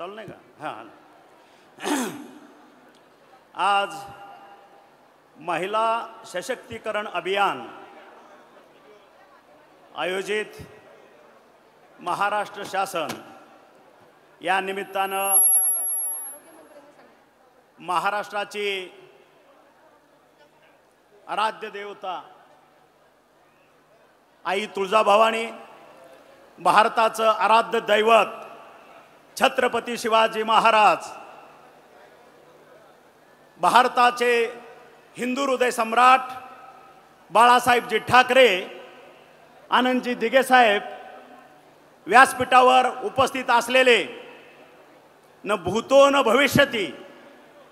चालू नाही का? हां. आज महिला सशक्तीकरण अभियान आयोजित महाराष्ट्र शासन या निमित्तानं महाराष्ट्राची आराध्य देवता आई तुळजाभवानी, भारताचं आराध्य दैवत छत्रपती शिवाजी महाराज, भारताचे हिंदू हृदय सम्राट बाळासाहेबजी ठाकरे, आनंदजी दिघे साहेब व्यासपीठावर उपस्थित असलेले न भूतो न भविष्यती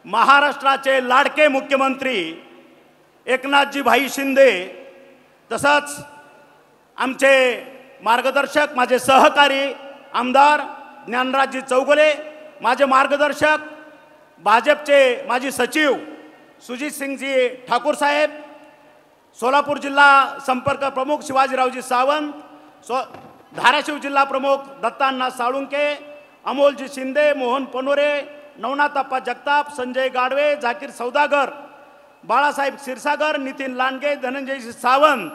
महाराष्ट्राचे लाडके मुख्यमंत्री एकनाथजी भाई शिंदे, तसंच आमचे मार्गदर्शक माझे सहकारी आमदार ज्ञानराजजी चौगुले, माझे मार्गदर्शक भाजपचे माजी सचिव सुजीत सिंगजी ठाकूर साहेब, सोलापूर जिल्हा संपर्क प्रमुख शिवाजीरावजी सावंत, धाराशिव जिल्हा प्रमुख दत्तांना साळुंके, अमोलजी शिंदे, मोहन पनोरे, नवनाथप्पा जगताप, संजय गाडवे, जाकीर सौदागर, बाळासाहेब क्षीरसागर, नितीन लांडगे, धनंजयजी सावंत,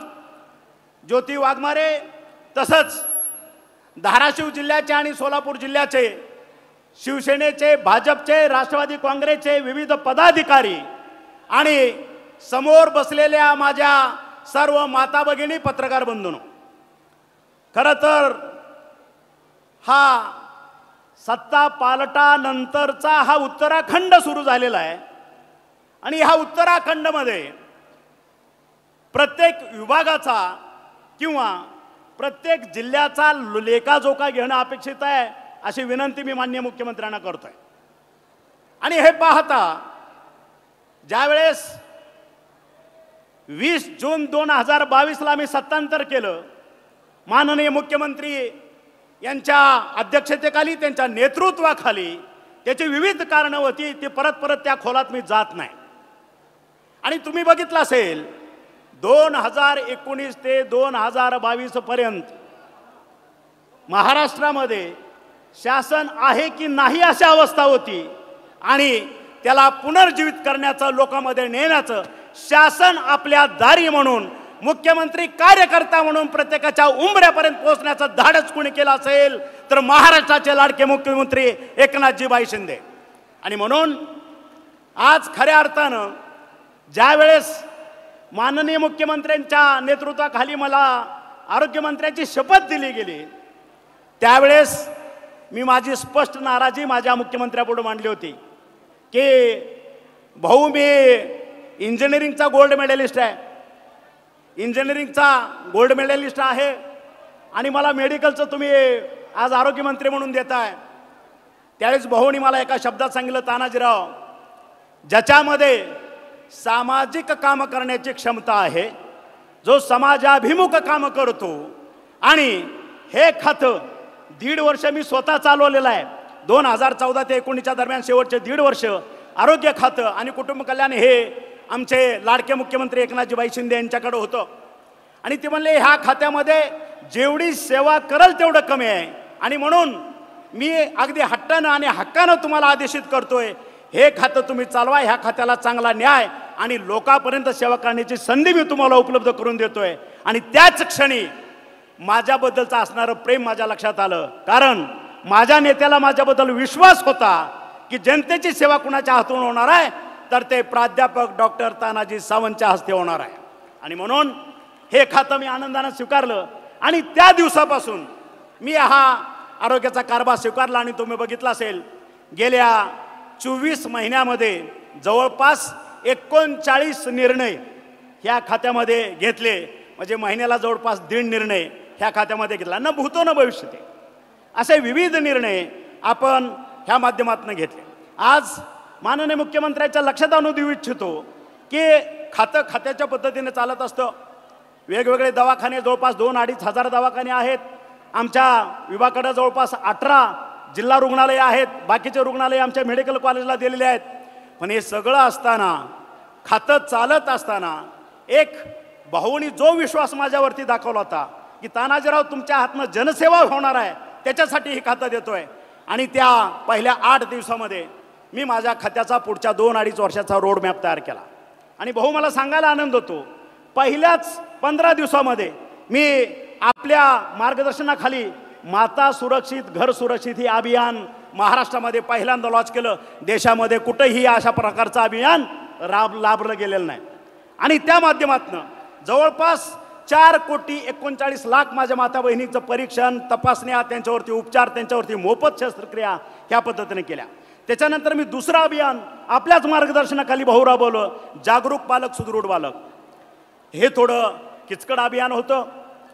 ज्योती वाघमारे, तसंच धाराशिव जिल्ह्याचे आणि सोलापूर जिल्ह्याचे शिवसेनेचे, भाजपचे, राष्ट्रवादी काँग्रेसचे विविध पदाधिकारी आणि समोर बसलेल्या माझ्या सर्व माता भगिनी, पत्रकार बंधूंनो, खरं तर हा सत्ता पालटानंतरचा हा उत्तराखंड सुरू झालेला आहे आणि ह्या उत्तराखंडमध्ये प्रत्येक विभागाचा किंवा प्रत्येक जिल्ह्याचा लेखाजोखा घेणं अपेक्षित आहे, अशी विनंती मी माननीय मुख्यमंत्र्यांना करतोय. आणि हे पाहता ज्यावेळेस 20 जून 2022ला मी सत्तांतर केलं, माननीय मुख्यमंत्री यांच्या अध्यक्षतेखाली, त्यांच्या नेतृत्वाखाली, त्याची विविध कारणं होती, ती परत त्या खोलात मी जात नाही. आणि तुम्ही बघितलं असेल 2019 ते 2022 पर्यंत महाराष्ट्रामध्ये शासन आहे की नाही अशी अवस्था होती आणि त्याला पुनर्जीवित करण्याचं, लोकांमध्ये नेण्याचं, शासन आपल्या दारी म्हणून, मुख्यमंत्री कार्यकर्ता म्हणून प्रत्येकाच्या उंबऱ्यापर्यंत पोहोचण्याचं धाडस कोणी केलं असेल तर महाराष्ट्राचे लाडके मुख्यमंत्री एकनाथजी भाई शिंदे. आणि म्हणून आज खऱ्या अर्थानं ज्यावेळेस माननीय मुख्यमंत्र्यांच्या नेतृत्वाखाली मला आरोग्यमंत्र्यांची शपथ दिली गेली, त्यावेळेस मी माझी स्पष्ट नाराजी माझ्या मुख्यमंत्र्यापुढे मांडली होती की भाऊ, मी इंजिनिअरिंगचा गोल्ड मेडलिस्ट आहे, इंजिनिअरिंगचा गोल्ड मेडलिस्ट आहे आणि मला मेडिकलचं तुम्ही आज आरोग्यमंत्री म्हणून देताय. त्यावेळेस भाऊनी मला एका शब्दात सांगितलं, तानाजीराव, ज्याच्यामध्ये सामाजिक काम करण्याची क्षमता आहे, जो समाजाभिमुख काम करतो, आणि हे खातं 1.5 वर्ष मी स्वतः चालवलेलं आहे. 2014 ते 2019 दरम्यान शेवटचे 1.5 वर्ष आरोग्य खातं आणि कुटुंब कल्याण हे आमचे लाडके मुख्यमंत्री एकनाथजी भाई शिंदे यांच्याकडे होतं. आणि ते म्हणले ह्या खात्यामध्ये जेवढी सेवा करल तेवढं कमी आहे, आणि म्हणून मी अगदी हट्टानं आणि हक्कानं तुम्हाला आदेशित करतोय, हे खातं तुम्ही चालवा, ह्या खात्याला चांगला न्याय आणि लोकांपर्यंत सेवा करण्याची संधी मी तुम्हाला उपलब्ध करून देतोय. आणि त्याच क्षणी माझ्याबद्दलचं असणारं प्रेम माझ्या लक्षात आलं, कारण माझ्या नेत्याला माझ्याबद्दल विश्वास होता की जनतेची सेवा कुणाच्या हातून होणार आहे तर ते प्राध्यापक डॉक्टर तानाजी सावंतच्या हस्ते होणार आहे. आणि म्हणून हे खातं मी आनंदाने स्वीकारलं आणि त्या दिवसापासून मी हा आरोग्याचा कारभार स्वीकारला. आणि तुम्ही बघितलं असेल गेल्या 24 महिन्यामध्ये जवळपास 39 निर्णय ह्या खात्यामध्ये घेतले, म्हणजे महिन्याला जवळपास 1.5 निर्णय ह्या खात्यामध्ये घेतला. न भूतो न भविष्यते असे विविध निर्णय आपण ह्या माध्यमातून घेतले. आज माननीय मुख्यमंत्र्यांच्या लक्षात आणून देऊ इच्छितो की खातं खात्याच्या पद्धतीने चालत असतं. वेगवेगळे दवाखाने, जवळपास 2-2.5 हजार दवाखाने आहेत. आमच्या विभागाकडे जवळपास 18 जिल्हा रुग्णालय आहेत, बाकीचे रुग्णालय आमच्या मेडिकल कॉलेजला दिलेले आहेत. पण हे सगळं असताना, खातं चालत असताना, एक भाऊनी जो विश्वास माझ्यावरती दाखवला होता की तानाजीराव तुमच्या हातनं जनसेवा होणार आहे, त्याच्यासाठी हे खातं देतोय. आणि त्या पहिल्या 8 दिवसामध्ये मी माझ्या खात्याचा पुढच्या 2-2.5 वर्षाचा रोड मॅप तयार केला. आणि भाऊ मला सांगायला आनंद होतो, पहिल्याच 15 दिवसामध्ये मी आपल्या मार्गदर्शनाखाली माता सुरक्षित घर सुरक्षित हे अभियान महाराष्ट्रामध्ये पहिल्यांदा लॉन्च केलं. देशामध्ये कुठेही अशा प्रकारचं अभियान लाभलं गेलेलं नाही. आणि त्या माध्यमातून जवळपास 4,39,00,000 माझ्या माता बहिणीचं परीक्षण, तपासण्या, त्यांच्यावरती उपचार, त्यांच्यावरती मोफत शस्त्रक्रिया ह्या पद्धतीने केल्या. त्याच्यानंतर मी दुसरं अभियान आपल्याच मार्गदर्शनाखाली भाऊ राबवलं, जागरूक पालक सुदृढ बालक. हे थोडं किचकट अभियान होतं,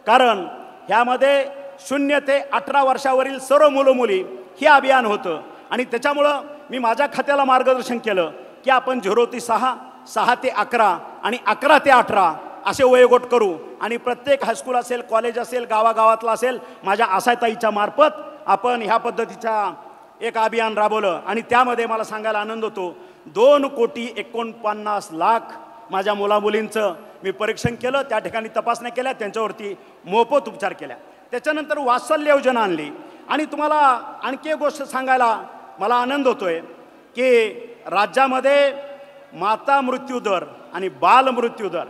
कारण ह्यामध्ये 0 ते 18 वर्षावरील सर्व मुलं मुली हे अभियान होतं. आणि त्याच्यामुळं मी माझ्या खात्याला मार्गदर्शन केलं की आपण 0 ते 6, 6 ते 11 आणि 11 ते 18 असे वयोगट करू. आणि प्रत्येक हायस्कूल असेल, कॉलेज असेल, गावागावातला असेल, माझ्या आशाताईच्या मार्फत आपण ह्या पद्धतीच्या एक अभियान राबवलं. आणि त्यामध्ये मला सांगायला आनंद होतो, 2,49,00,000 माझ्या मुलामुलींचं मी परीक्षण केलं, त्या ठिकाणी तपासण्या केल्या, त्यांच्यावरती मोफत उपचार केल्या. त्याच्यानंतर वात्सल्य योजना आणली. आणि तुम्हाला आणखी एक गोष्ट सांगायला मला आनंद होतोय की राज्यामध्ये माता मृत्यू दर आणि बाल मृत्यू दर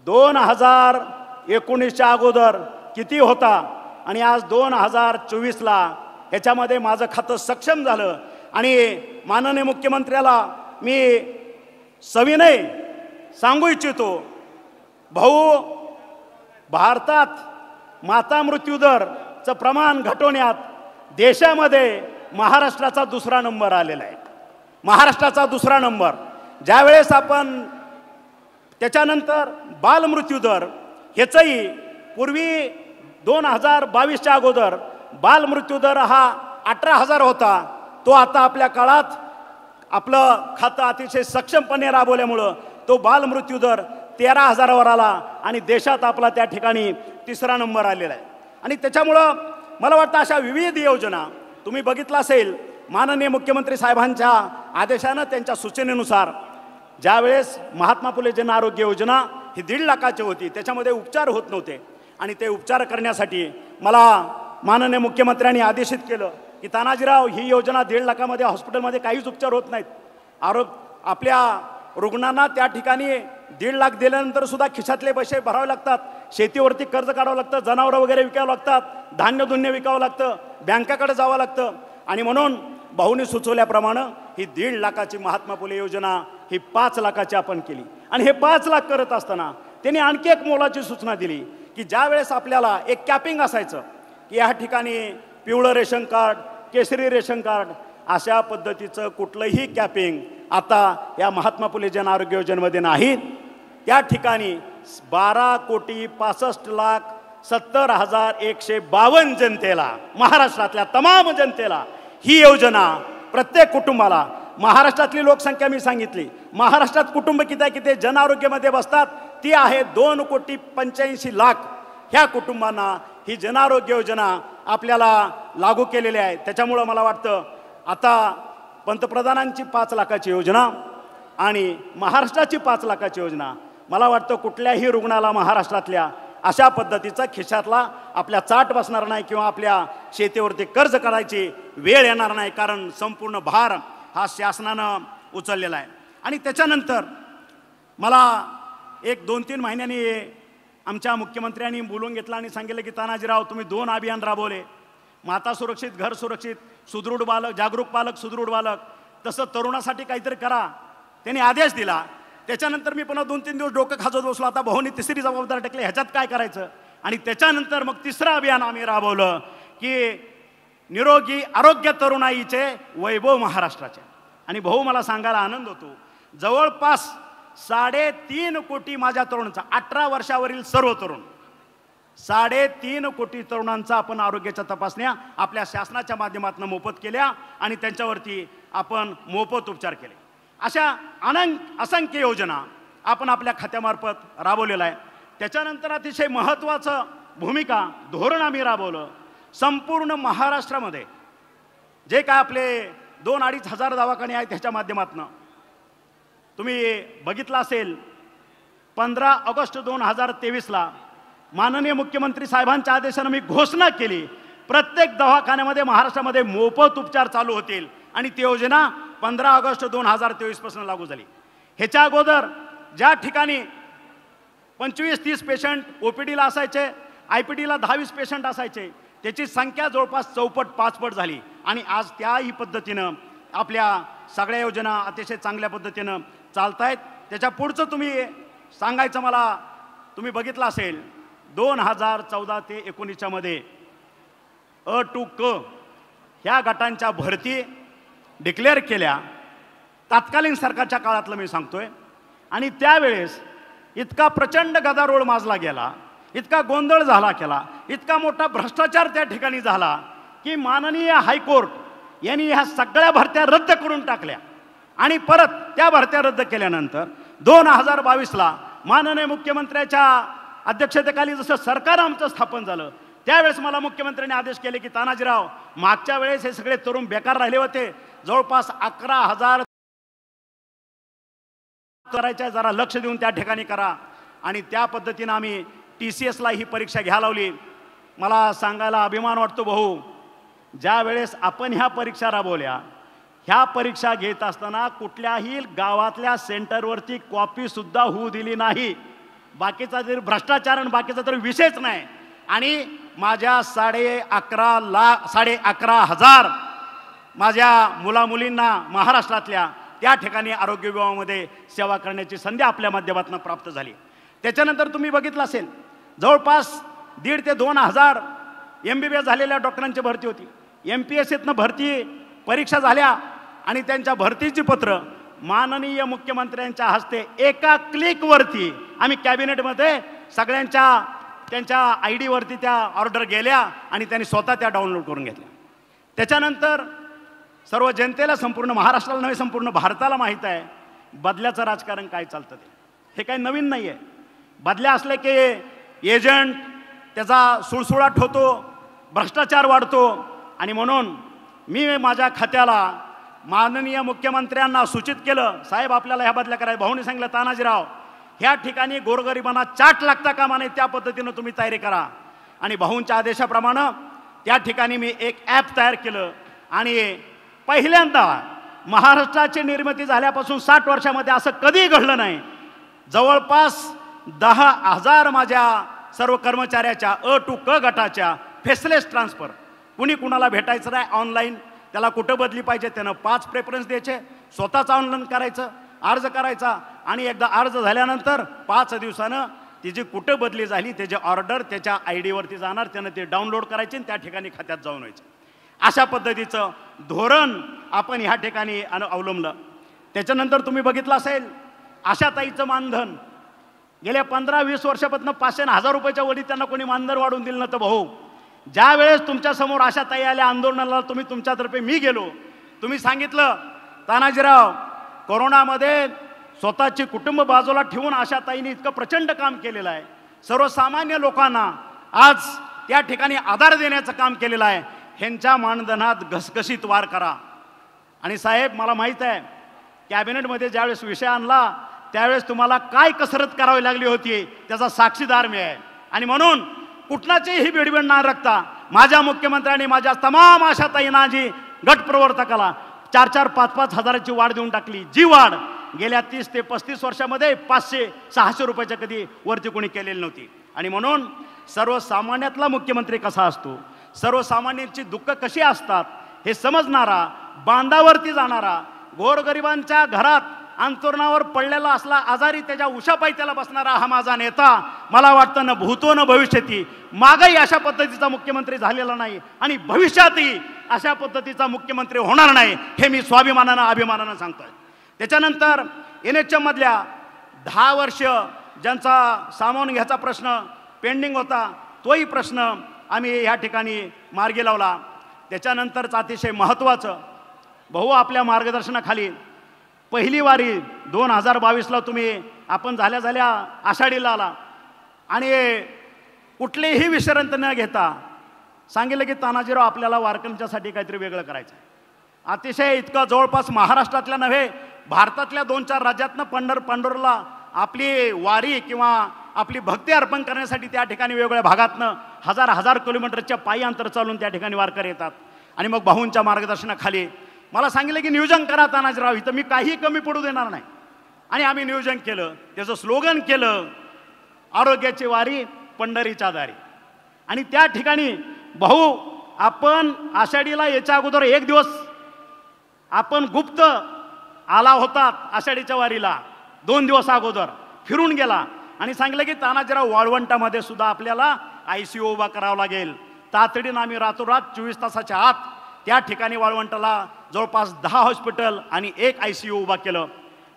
2019च्या अगोदर किती होता आणि आज 2024ला ह्याच्यामध्ये माझं खातं सक्षम झालं. आणि माननीय मुख्यमंत्र्याला मी सविनय सांगू इच्छितो, भाऊ, भारतात माता मृत्यू दरचं प्रमाण घटवण्यात देशामध्ये महाराष्ट्राचा 2रा नंबर आलेला आहे. महाराष्ट्राचा 2रा नंबर. ज्यावेळेस आपण त्याच्यानंतर बालमृत्यू दर ह्याचंही पूर्वी 2022च्या अगोदर बालमृत्यू दर हा 18,000 होता. तो आता आपल्या काळात आपलं खातं अतिशय सक्षमपणे राबवल्यामुळं तो बालमृत्यू दर 13,000वर आला आणि देशात आपला त्या ठिकाणी 3रा नंबर आलेला आहे. आणि त्याच्यामुळं मला वाटतं अशा विविध योजना तुम्ही बघितलं असेल, माननीय मुख्यमंत्री साहेबांच्या आदेशानं, त्यांच्या सूचनेनुसार ज्यावेळेस महात्मा फुले जन आरोग्य योजना ही 1.5 लाखाची होती, त्याच्यामध्ये उपचार होत नव्हते. आणि ते उपचार करण्यासाठी मला माननीय मुख्यमंत्र्यांनी आदेशित केलं की तानाजीराव, ही योजना 1.5 लाखामध्ये हॉस्पिटलमध्ये काहीच उपचार होत नाहीत. आपल्या रुग्णांना त्या ठिकाणी 1.5 लाख दिल्यानंतर सुद्धा खिशातले पैसे भरावे लागतात, शेतीवरती कर्ज काढावं लागतं, जनावरं वगैरे विकावं लागतात, धान्य धुन्य विकावं लागतं, बँकाकडे जावं लागतं. आणि म्हणून भाऊनी सुचवल्याप्रमाणे ही 1.5 लाखाची महात्मा फुले योजना ही 5 लाखाची आपण केली. आणि हे 5 लाख करत असताना त्यांनी आणखी एक मोलाची सूचना दिली की ज्यावेळेस आपल्याला एक कॅपिंग असायचं की या ठिकाणी पिवळं रेशन कार्ड, केसरी रेशन कार्ड, अशा पद्धतीचं कुठलंही कॅपिंग आता या महात्मा फुले जन आरोग्य योजनेमध्ये नाहीत. त्या ठिकाणी 12,65,70,152 जनतेला, महाराष्ट्रातल्या तमाम जनतेला ही योजना, प्रत्येक कुटुंबाला, महाराष्ट्रातली लोकसंख्या मी सांगितली, महाराष्ट्रात कुटुंब किती जन आरोग्यामध्ये बसतात ती आहे 2,85,00,000. ह्या कुटुंबांना ही जन आरोग्य योजना आपल्याला लागू केलेली आहे. त्याच्यामुळं मला वाटतं आता पंतप्रधानांची 5 लाखाची योजना आणि महाराष्ट्राची 5 लाखाची योजना, मला वाटतं कुठल्याही रुग्णाला महाराष्ट्रातल्या अशा पद्धतीचा खिशातला आपल्या चाट बसणार नाही किंवा आपल्या शेतीवरती कर्ज करायची वेळ येणार नाही, कारण संपूर्ण भार हा शासनानं उचललेला आहे. आणि त्याच्यानंतर मला 1-2-3 महिन्यांनी आमच्या मुख्यमंत्र्यांनी बोलवून घेतलं आणि सांगितलं की तानाजीराव, तुम्ही 2 अभियान राबवले, माता सुरक्षित घर सुरक्षित, सुदृढ बालक, जागरूक पालक सुदृढ बालक, तसं तरुणासाठी काहीतरी करा. त्यांनी आदेश दिला. त्याच्यानंतर मी पुन्हा 2-3 दिवस डोकं खाजवत बसलो, आता भाऊनी 3री जबाबदारी टाकली, ह्याच्यात काय करायचं. आणि त्याच्यानंतर मग 3रं अभियान आम्ही राबवलं की निरोगी आरोग्य तरुणाईचे वैभव महाराष्ट्राचे. आणि भाऊ मला सांगायला आनंद होतो, जवळपास 3.5 कोटी माझ्या तरुणांचा, 18 वर्षावरील सर्व तरुण, 3.5 कोटी तरुणांचा आपण आरोग्याच्या तपासण्या आपल्या शासनाच्या माध्यमातून मोफत केल्या आणि त्यांच्यावरती आपण मोफत उपचार केले. अशा असंख्य योजना आपण आपल्या खात्यामार्फत राबवलेला आहे. त्याच्यानंतर अतिशय महत्त्वाचं भूमिका धोरण आम्ही राबवलं. संपूर्ण महाराष्ट्रामध्ये जे काय आपले 2-2.5 हजार दवाखाने आहेत त्याच्या माध्यमातून तुम्ही बघितलं असेल, 15 ऑगस्ट 2023ला माननीय मुख्यमंत्री साहेबांच्या आदेशानं मी घोषणा केली, प्रत्येक दवाखान्यामध्ये महाराष्ट्रामध्ये मोफत उपचार चालू होतील आणि ती योजना 15 ऑगस्ट 2023 पासून लागू झाली। ह्याच्या अगोदर ज्या ठिकाणी 25-30 पेशंट ओपीडीला असायचे, आयपीडीला 10-20 पेशंट असायचे, त्याची संख्या जवळपास 4-5 झाली आणि आज त्याही पद्धतीनं आपल्या सगळ्या योजना अतिशय चांगल्या पद्धतीनं चालत आहेत। त्याच्या पुढचं तुम्ही सांगायचं मला, तुम्ही बघितलं असेल 2014 ते 19 मध्ये अ टू क ह्या गटांच्या भरती डिक्लेअर केल्या तात्कालीन सरकारच्या काळातलं मी सांगतोय, आणि त्यावेळेस इतका प्रचंड गदारोळ माजला गेला, इतका गोंधळ झाला केला, इतका मोठा भ्रष्टाचार त्या ठिकाणी झाला की माननीय हायकोर्ट यांनी ह्या सगळ्या भरत्या रद्द करून टाकल्या आणि परत त्या भरत्या रद्द केल्यानंतर 2022ला माननीय मुख्यमंत्र्याच्या अध्यक्षतेखाली जसं सरकार आमचं स्थापन झालं त्यावेळेस मला मुख्यमंत्र्यांनी आदेश केले की तानाजीराव, मागच्या वेळेस हे सगळे तरुण बेकार राहिले होते, जवळपास 11,000 करायच्या, जरा लक्ष देऊन त्या ठिकाणी करा। आणि त्या पद्धतीनं आम्ही TCSला ही परीक्षा घ्या लावली। मला सांगायला अभिमान वाटतो भाऊ, ज्या वेळेस आपण ह्या परीक्षा राबवल्या, ह्या परीक्षा घेत असताना कुठल्याही गावातल्या सेंटरवरती कॉपी सुद्धा होऊ दिली नाही। बाकीचा जरी भ्रष्टाचार आणि बाकीचा तरी विषयच नाही। आणि माझ्या 11,500 माझ्या मुलामुलींना महाराष्ट्रातल्या त्या ठिकाणी आरोग्य विभागामध्ये सेवा करण्याची संधी आपल्या माध्यमातून प्राप्त झाली। त्याच्यानंतर तुम्ही बघितलं असेल जवळपास 1,500 ते 2,000 MBBS झालेल्या डॉक्टरांची भरती होती। MPSCतनं भरती परीक्षा झाल्या आणि त्यांच्या भरतीची पत्र माननीय मुख्यमंत्र्यांच्या हस्ते एका क्लिकवरती आम्ही कॅबिनेटमध्ये सगळ्यांच्या त्यांच्या ID वरती त्या ऑर्डर गेल्या आणि त्यांनी स्वतः त्या डाउनलोड करून घेतल्या। त्याच्यानंतर सर्व जनतेला, संपूर्ण महाराष्ट्राला नव्हे संपूर्ण भारताला माहीत आहे बदल्याचं राजकारण काय चालतं ते। हे काही नवीन नाही आहे। बदल्या असले की एजंट त्याचा सुळसुळाट होतो, भ्रष्टाचार वाढतो, आणि म्हणून मी माझ्या खात्याला माननीय मुख्यमंत्र्यांना सूचित केलं, साहेब आपल्याला ह्या बदल्या करायच्या। भाऊनी सांगितलं तानाजीराव, ह्या ठिकाणी गोरगरिबांना चाट लागता कामा नये, त्या पद्धतीनं तुम्ही तयारी करा। आणि भाऊंच्या आदेशाप्रमाणे त्या ठिकाणी मी एक ॲप तयार केलं आणि पहिल्यांदा महाराष्ट्राची निर्मिती झाल्यापासून 60 वर्षामध्ये असं कधीही घडलं नाही, जवळपास 10,000 माझ्या सर्व कर्मचाऱ्याच्या अ टू क गटाच्या फेसलेस ट्रान्सफर, कुणी कुणाला भेटायचं नाही, ऑनलाईन त्याला कुठं बदली पाहिजे त्यानं 5 प्रेफरन्स द्यायचे, स्वतःच ऑनलाईन करायचं, अर्ज करायचा, आणि एकदा अर्ज झाल्यानंतर 5 दिवसानं तिची कुठं बदली झाली त्याची ऑर्डर त्याच्या ID वरती जाणार, त्यानं ते डाउनलोड करायचे आणि त्या ठिकाणी खात्यात जाऊन व्हायचं। अशा पद्धतीचं धोरण आपण ह्या ठिकाणी अवलंबलं। त्याच्यानंतर तुम्ही बघितलं असेल आशाताईचं मानधन गेल्या 15-20 वर्षापासून 500 आणि 1000 रुपयाच्या वडी त्यांना कोणी मानधन वाढवून दिलं नव्हतं। भाऊ, ज्या वेळेस तुमच्या समोर आशाताई आल्या आंदोलनाला, तुम्ही तुमच्यातर्फे मी गेलो, तुम्ही सांगितलं तानाजीराव कोरोनामध्ये स्वतःची कुटुंब बाजूला ठेवून आशाताईंनी इतकं प्रचंड काम केलेलं आहे, सर्वसामान्य लोकांना आज त्या ठिकाणी आधार देण्याचं काम केलेलं आहे, ह्यांच्या मानधनात घसघशीत वाढ करा। आणि साहेब मला माहीत आहे कॅबिनेटमध्ये ज्यावेळेस विषय आणला त्यावेळेस तुम्हाला काय कसरत करावी लागली होती त्याचा साक्षीदार मी आहे। आणि म्हणून कुठनाचीही बेडबेड न राखता माझ्या मुख्यमंत्र्यांनी माझ्या तमाम आशाताईंना जी गट प्रवर्तकाला 4-4, 5-5 हजाराची वाढ देऊन टाकली, जी वाढ गेल्या 30 ते 35 वर्षामध्ये 500-600 रुपयाच्या कधी वरती कोणी केलेली नव्हती। आणि म्हणून सर्वसामान्यातला मुख्यमंत्री कसा असतो, सर्वसामान्यांची दुःख कशी असतात हे समजणारा, बांधावरती जाणारा, गोरगरिबांच्या घरात अंतरुणावर पडलेला असला आजारी त्याच्या उशापायी त्याला बसणारा हा माझा नेता, मला वाटतं न भूतो न भविष्यती मागही अशा पद्धतीचा मुख्यमंत्री झालेला नाही आणि भविष्यातही अशा पद्धतीचा मुख्यमंत्री होणार नाही, हे मी स्वाभिमानानं अभिमानानं सांगतोय। त्याच्यानंतर NHM मधल्या 10 वर्ष ज्यांचा सामावून घ्यायचा प्रश्न पेंडिंग होता, तोही प्रश्न आम्ही या ठिकाणी मार्गी लावला। त्याच्यानंतरच अतिशय महत्त्वाचं, भाऊ आपल्या मार्गदर्शनाखाली पहिली वारी 2022ला तुम्ही आपण झाल्या आषाढीला आला आणि कुठलीही विश्रांती न घेता सांगितलं की तानाजीराव आपल्याला वारकऱ्यांच्यासाठी काहीतरी वेगळं करायचं आहे। अतिशय इतकं जवळपास महाराष्ट्रातल्या नव्हे भारतातल्या 2-4 राज्यातनं पंढरपूरला आपली वारी किंवा आपली भक्ती अर्पण करण्यासाठी त्या ठिकाणी वेगवेगळ्या भागातनं हजार किलोमीटरच्या पायी अंतर चालून त्या ठिकाणी वारकरी येतात. आणि मग भाऊंच्या मार्गदर्शनाखाली मला सांगितलं की नियोजन करा तानाजीराव, इथं मी काही कमी पडू देणार नाही. आणि आम्ही नियोजन केलं, त्याचं स्लोगन केलं, आरोग्याची वारी पंढरीच्या दारी. आणि त्या ठिकाणी भाऊ आपण आषाढीला याच्या अगोदर एक दिवस आपण गुप्त आला होता आषाढीच्या वारीला, 2 दिवस अगोदर फिरून गेला आणि सांगितलं की तानाजीराव वाळवंटामध्ये सुद्धा आपल्याला ICU उभा करावा लागेल. तातडीनं आम्ही रातोरात 24 तासाच्या आत त्या ठिकाणी वाळवंटाला जवळपास 10 हॉस्पिटल आणि 1 ICU उभा केलं.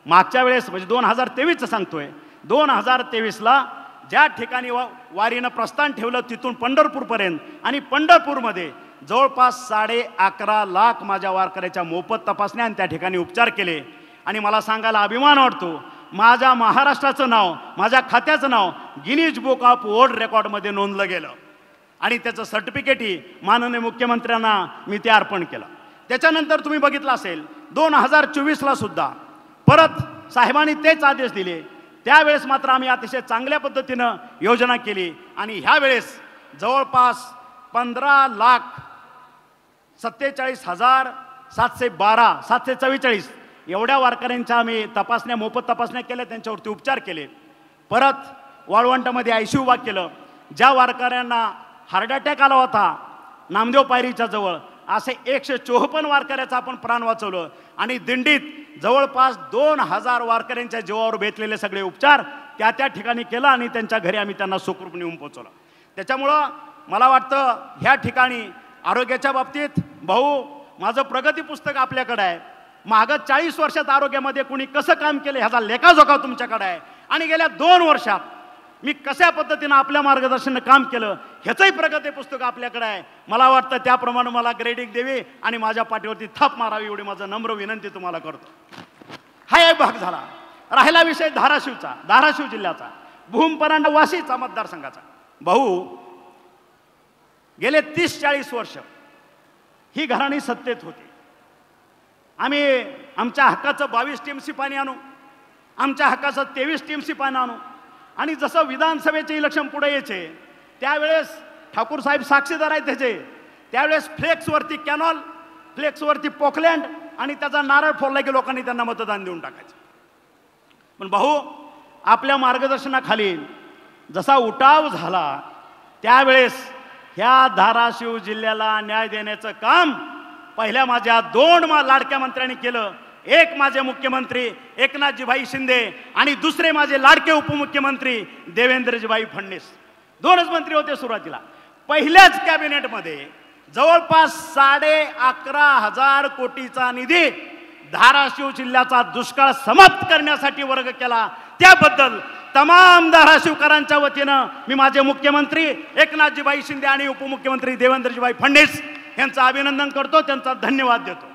मागच्या वेळेस म्हणजे 2023चं सांगतोय, 2023ला ज्या ठिकाणी वारीनं प्रस्थान ठेवलं तिथून पंढरपूरपर्यंत आणि पंढरपूरमध्ये जवळपास 11.5 लाख माझ्या वारकऱ्याच्या मोफत तपासण्या आणि त्या ठिकाणी उपचार केले. आणि मला सांगायला अभिमान वाटतो, माझ्या महाराष्ट्राचं नाव, माझ्या खात्याचं नाव गिनीज बुक ऑफ वर्ल्ड रेकॉर्डमध्ये नोंदलं गेलं. आणि त्याचं सर्टिफिकेटही माननीय मुख्यमंत्र्यांना मी ते अर्पण केलं. त्याच्यानंतर तुम्ही बघितलं असेल 2024ला सुद्धा परत साहेबांनी तेच आदेश दिले. त्यावेळेस मात्र आम्ही अतिशय चांगल्या पद्धतीनं योजना केली आणि ह्या वेळेस जवळपास 15,47,744 एवढ्या वारकऱ्यांच्या आम्ही तपासण्या, मोफत तपासण्या केल्या, त्यांच्यावरती उपचार केले. परत वाळवंटामध्ये ICU उभा केलं. ज्या वारकऱ्यांना हार्ट अटॅक आला होता नामदेव पायरीच्या जवळ, असे 154 वारकऱ्याचं आपण प्राण वाचवलं. आणि दिंडीत जवळपास 2000 वारकऱ्यांच्या जीवावर बेतलेले सगळे उपचार त्या ठिकाणी केलं आणि त्यांच्या घरी आम्ही त्यांना सुखरूप नेऊन पोहोचवलं. त्याच्यामुळं मला वाटतं ह्या ठिकाणी आरोग्याच्या बाबतीत भाऊ माझं प्रगती पुस्तक आपल्याकडे आहे. मागं 40 वर्षात आरोग्यामध्ये कुणी कसं काम केलं ह्याचा लेखाजोखा तुमच्याकडे आहे. आणि गेल्या 2 वर्षात मी कशा पद्धतीनं आपल्या मार्गदर्शनानं काम केलं ह्याचंही प्रगती पुस्तक आपल्याकडे आहे. मला वाटतं त्याप्रमाणे मला ग्रेडिंग द्यावी आणि माझ्या पाठीवरती थाप मारावी एवढी माझं नम्र विनंती तुम्हाला करतो. हा एक भाग झाला. राहिला विषय धाराशिवचा, धाराशिव जिल्ह्याचा, भूमपरांडा वाशीचा मतदारसंघाचा. भाऊ गेले 30-40 वर्ष ही घराणी सत्तेत होती. आम्ही आमच्या हक्काचं 22 TMC पाणी आणू, आमच्या हक्काचं 23 TMC पाणी आणू. आणि जसं विधानसभेचे इलेक्शन पुढे यायचे त्यावेळेस ठाकूर साहेब साक्षीदार आहेत त्याचे, त्यावेळेस फ्लेक्सवरती कॅनॉल, फ्लेक्सवरती पोकलँड आणि त्याचा नारळ फोडला की लोकांनी त्यांना मतदान देऊन टाकायचं. पण भाऊ आपल्या मार्गदर्शनाखाली जसा उठाव झाला त्यावेळेस ह्या धाराशिव जिल्ह्याला न्याय देण्याचं काम पहिल्या माझ्या 2 लाडक्या मंत्र्यांनी केलं. एक माझे मुख्यमंत्री एकनाथजीभाई शिंदे आणि दुसरे माझे लाडके उपमुख्यमंत्री देवेंद्रजीभाई फडणवीस. 2च मंत्री होते सुरुवातीला. पहिल्याच कॅबिनेटमध्ये जवळपास 11,500 कोटीचा निधी धाराशिव जिल्ह्याचा दुष्काळ समाप्त करण्यासाठी वर्ग केला. त्याबद्दल तमाम धाराशिवकरांच्या वतीनं मी माझे मुख्यमंत्री एकनाथजीभाई शिंदे आणि उपमुख्यमंत्री देवेंद्रजीभाई फडणवीस यांचं अभिनंदन करतो, त्यांचा धन्यवाद देतो.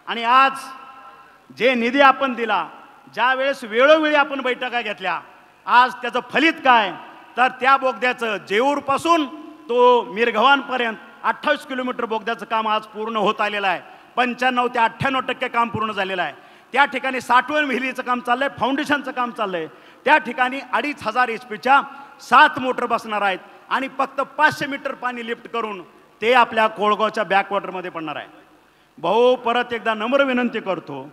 आणि आज जे निधी आपण दिला, ज्या वेळेस वेळोवेळी आपण बैठका घेतल्या, आज त्याचं फलित काय तर त्या बोगद्याचं जेऊरपासून तो मिरघवानपर्यंत 28 किलोमीटर बोगद्याचं काम आज पूर्ण होत आलेलं आहे. 95 ते 98% काम पूर्ण झालेलं आहे. त्या ठिकाणी साठवण विहिरीचं काम चाललंय, फाउंडेशनचं काम चाललंय. त्या ठिकाणी 2500 HP 7 मोटर बसणार आहेत आणि फक्त 500 मीटर पाणी लिफ्ट करून ते आपल्या कोळगावच्या बॅकवॉटरमध्ये पडणार आहे. भाऊ परत एकदा नम्र विनंती करतो,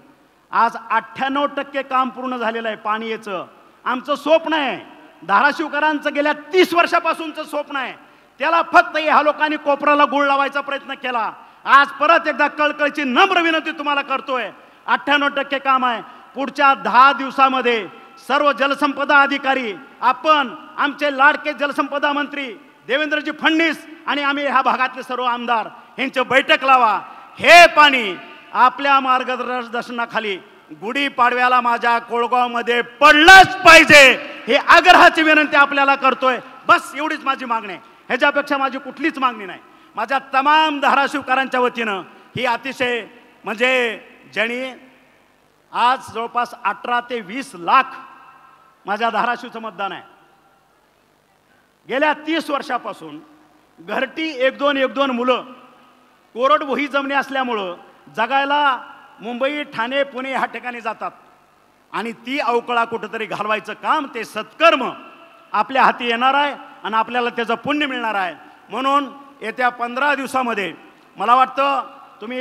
आज 98% काम पूर्ण झालेलं आहे पाणीचं. आमचं स्वप्न आहे, धाराशिवकरांचं गेल्या 30 वर्षापासूनचं स्वप्न आहे, त्याला फक्त ह्या लोकांनी कोपराला गुळ लावायचा प्रयत्न केला. आज परत एकदा कळकळीची नम्र विनंती तुम्हाला करतोय, 98% काम आहे. पुढच्या 10 दिवसामध्ये सर्व जलसंपदा अधिकारी, आपण आमचे लाडके जलसंपदा मंत्री देवेंद्रजी फडणवीस आणि आम्ही ह्या भागातले सर्व आमदार यांची बैठक लावा. हे पाणी आपल्या मार्गदर्शनाखाली गुढी पाडव्याला माझ्या कोळगावमध्ये पडलंच पाहिजे, हे आग्रहाची विनंती आपल्याला करतोय. बस एवढीच माझी मागणी आहे, ह्याच्यापेक्षा माझी कुठलीच मागणी नाही. माझ्या तमाम धाराशिवकरांच्या वतीनं ही अतिशय म्हणजे ज्यांनी आज जवळपास 18 ते 20 लाख माझ्या धाराशिवचं मतदान आहे. गेल्या 30 वर्षापासून घरटी 1-2 मुलं कोरडवाहू जमिनी असल्यामुळं जगायला मुंबई, ठाणे, पुणे ह्या ठिकाणी जातात आणि ती अवकळा कुठंतरी घालवायचं काम, ते सत्कर्म आपल्या हाती येणार आहे आणि आपल्याला त्याचं पुण्य मिळणार आहे. म्हणून येत्या 15 दिवसामध्ये मला वाटतं तुम्ही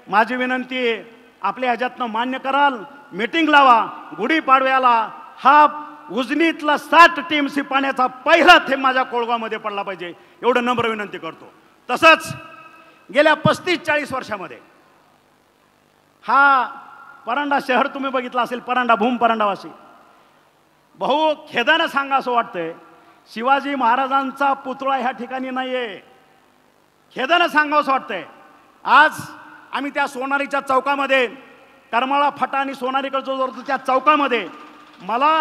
माझी विनंती आपल्या ह्याच्यातनं मान्य कराल. मीटिंग लावा. गुढीपाडव्याला हा उजनीतला 60 टीएमसी पाण्याचा पहिला थेंब माझ्या कोळगावमध्ये पडला पाहिजे एवढं नम्र विनंती करतो. तसंच गेल्या 35-40 वर्षामध्ये हा परांडा शहर तुम्ही बघितलं असेल, परांडा भूम परांडावासी. भाऊ खेदानं सांगा असं वाटतंय शिवाजी महाराजांचा पुतळा ह्या ठिकाणी नाहीये. खेदानं सांगावं असं वाटतंय. आज आम्ही त्या सोनारीच्या चौकामध्ये करमाळा फाटा आणि सोनारीकडचा जो त्या चौकामध्ये मला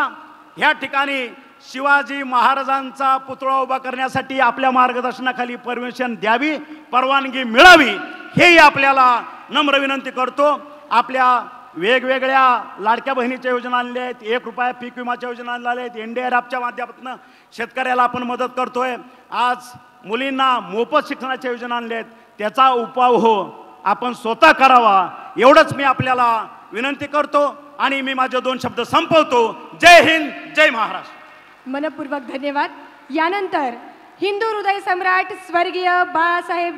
ह्या ठिकाणी शिवाजी महाराजांचा पुतळा उभा करण्यासाठी आपल्या मार्गदर्शनाखाली परमिशन द्यावी, परवानगी मिळावी हेही आपल्याला नम्र विनंती करतो. आपल्या वेगवेगळ्या लाडक्या बहिणीच्या योजना आणल्या आहेत, 1 रुपया पीक विमाच्या योजना आणल्या आहेत, NDRFच्या माध्यमातून शेतकऱ्याला आपण मदत करतोय. आज मुलींना मोफत शिक्षणाच्या योजना आणल्या आहेत, त्याचा उपभोग आपण स्वतः करावा एवढंच मी आपल्याला विनंती करतो आणि मी माझे 2 शब्द संपवतो. जय हिंद, जय महाराष्ट्र. मनपूर्वक धन्यवाद. यानंतर हिंदू हृदय सम्राट स्वर्गीय बाळासाहेब